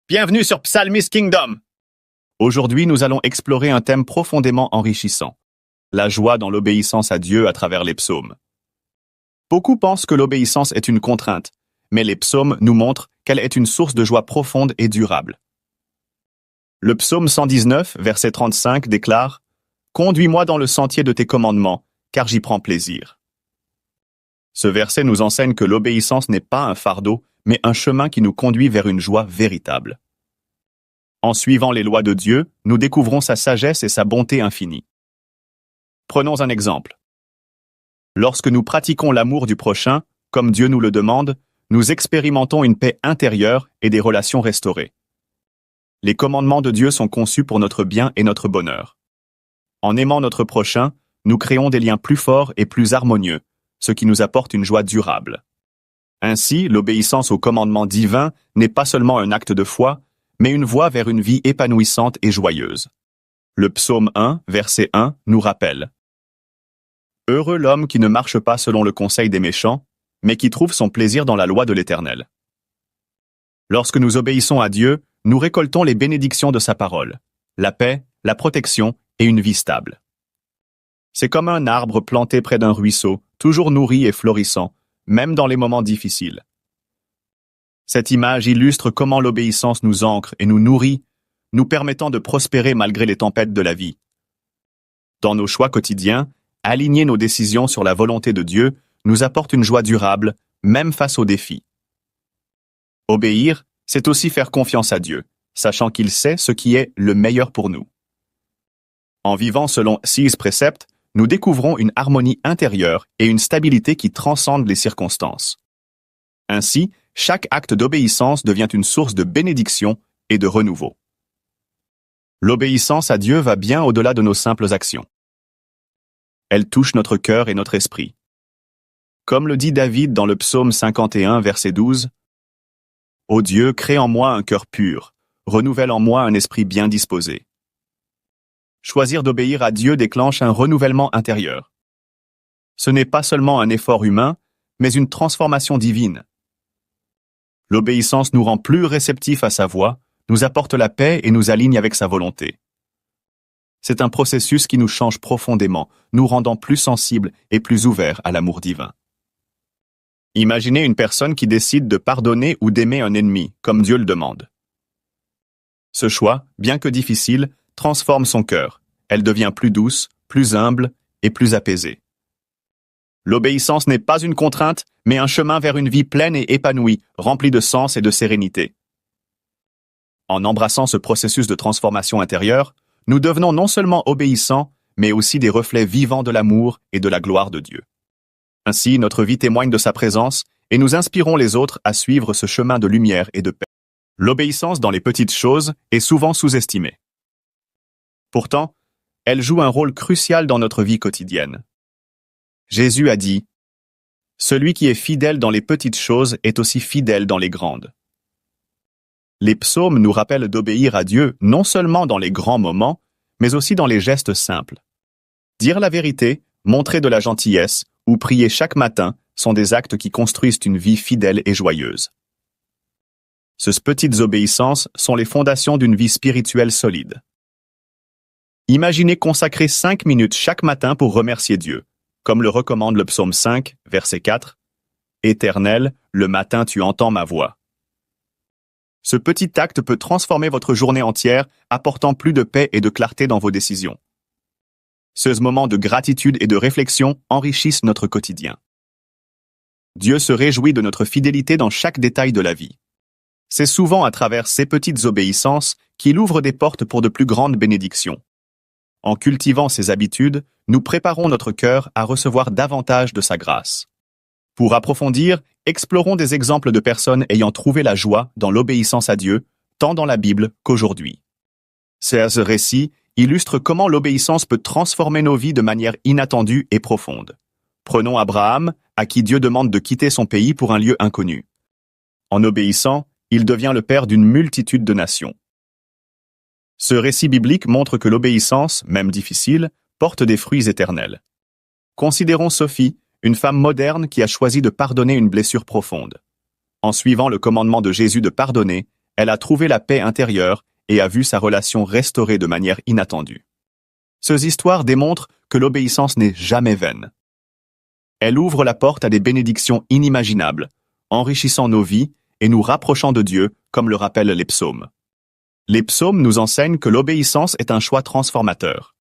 Bienvenue sur Psalmist Kingdom. Aujourd'hui, nous allons explorer un thème profondément enrichissant, la joie dans l'obéissance à Dieu à travers les psaumes. Beaucoup pensent que l'obéissance est une contrainte, mais les psaumes nous montrent qu'elle est une source de joie profonde et durable. Le psaume 119, verset 35 déclare « Conduis-moi dans le sentier de tes commandements, car j'y prends plaisir. » Ce verset nous enseigne que l'obéissance n'est pas un fardeau, mais un chemin qui nous conduit vers une joie véritable. En suivant les lois de Dieu, nous découvrons sa sagesse et sa bonté infinie. Prenons un exemple. Lorsque nous pratiquons l'amour du prochain, comme Dieu nous le demande, nous expérimentons une paix intérieure et des relations restaurées. Les commandements de Dieu sont conçus pour notre bien et notre bonheur. En aimant notre prochain, nous créons des liens plus forts et plus harmonieux, ce qui nous apporte une joie durable. Ainsi, l'obéissance aux commandements divins n'est pas seulement un acte de foi, mais une voie vers une vie épanouissante et joyeuse. Le psaume 1, verset 1, nous rappelle « Heureux l'homme qui ne marche pas selon le conseil des méchants, mais qui trouve son plaisir dans la loi de l'Éternel. » Lorsque nous obéissons à Dieu, nous récoltons les bénédictions de sa parole, la paix, la protection et une vie stable. C'est comme un arbre planté près d'un ruisseau, toujours nourri et florissant, même dans les moments difficiles. Cette image illustre comment l'obéissance nous ancre et nous nourrit, nous permettant de prospérer malgré les tempêtes de la vie. Dans nos choix quotidiens, aligner nos décisions sur la volonté de Dieu nous apporte une joie durable, même face aux défis. Obéir, c'est aussi faire confiance à Dieu, sachant qu'il sait ce qui est le meilleur pour nous. En vivant selon ces préceptes, nous découvrons une harmonie intérieure et une stabilité qui transcendent les circonstances. Ainsi, chaque acte d'obéissance devient une source de bénédiction et de renouveau. L'obéissance à Dieu va bien au-delà de nos simples actions. Elle touche notre cœur et notre esprit. Comme le dit David dans le psaume 51, verset 12, « Ô Dieu, crée en moi un cœur pur, renouvelle en moi un esprit bien disposé. » Choisir d'obéir à Dieu déclenche un renouvellement intérieur. Ce n'est pas seulement un effort humain, mais une transformation divine. L'obéissance nous rend plus réceptifs à sa voix, nous apporte la paix et nous aligne avec sa volonté. C'est un processus qui nous change profondément, nous rendant plus sensibles et plus ouverts à l'amour divin. Imaginez une personne qui décide de pardonner ou d'aimer un ennemi, comme Dieu le demande. Ce choix, bien que difficile, transforme son cœur. Elle devient plus douce, plus humble et plus apaisée. L'obéissance n'est pas une contrainte, mais un chemin vers une vie pleine et épanouie, remplie de sens et de sérénité. En embrassant ce processus de transformation intérieure, nous devenons non seulement obéissants, mais aussi des reflets vivants de l'amour et de la gloire de Dieu. Ainsi, notre vie témoigne de sa présence et nous inspirons les autres à suivre ce chemin de lumière et de paix. L'obéissance dans les petites choses est souvent sous-estimée. Pourtant, elle joue un rôle crucial dans notre vie quotidienne. Jésus a dit « Celui qui est fidèle dans les petites choses est aussi fidèle dans les grandes. » Les psaumes nous rappellent d'obéir à Dieu non seulement dans les grands moments, mais aussi dans les gestes simples. Dire la vérité, montrer de la gentillesse ou prier chaque matin sont des actes qui construisent une vie fidèle et joyeuse. Ces petites obéissances sont les fondations d'une vie spirituelle solide. Imaginez consacrer 5 minutes chaque matin pour remercier Dieu, comme le recommande le psaume 5, verset 4. « Éternel, le matin tu entends ma voix. » Ce petit acte peut transformer votre journée entière, apportant plus de paix et de clarté dans vos décisions. Ces moments de gratitude et de réflexion enrichissent notre quotidien. Dieu se réjouit de notre fidélité dans chaque détail de la vie. C'est souvent à travers ces petites obéissances qu'il ouvre des portes pour de plus grandes bénédictions. En cultivant ces habitudes, nous préparons notre cœur à recevoir davantage de sa grâce. Pour approfondir, explorons des exemples de personnes ayant trouvé la joie dans l'obéissance à Dieu, tant dans la Bible qu'aujourd'hui. Ces récits illustrent comment l'obéissance peut transformer nos vies de manière inattendue et profonde. Prenons Abraham, à qui Dieu demande de quitter son pays pour un lieu inconnu. En obéissant, il devient le père d'une multitude de nations. Ce récit biblique montre que l'obéissance, même difficile, porte des fruits éternels. Considérons Sophie, une femme moderne qui a choisi de pardonner une blessure profonde. En suivant le commandement de Jésus de pardonner, Elle a trouvé la paix intérieure et a vu sa relation restaurée de manière inattendue. Ces histoires démontrent que l'obéissance n'est jamais vaine. Elle ouvre la porte à des bénédictions inimaginables, enrichissant nos vies et nous rapprochant de Dieu, comme le rappellent les psaumes. Les psaumes nous enseignent que l'obéissance est un choix transformateur.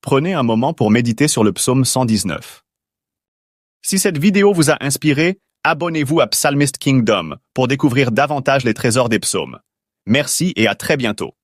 Prenez un moment pour méditer sur le psaume 119. Si cette vidéo vous a inspiré, abonnez-vous à Psalmist Kingdom pour découvrir davantage les trésors des psaumes. Merci et à très bientôt.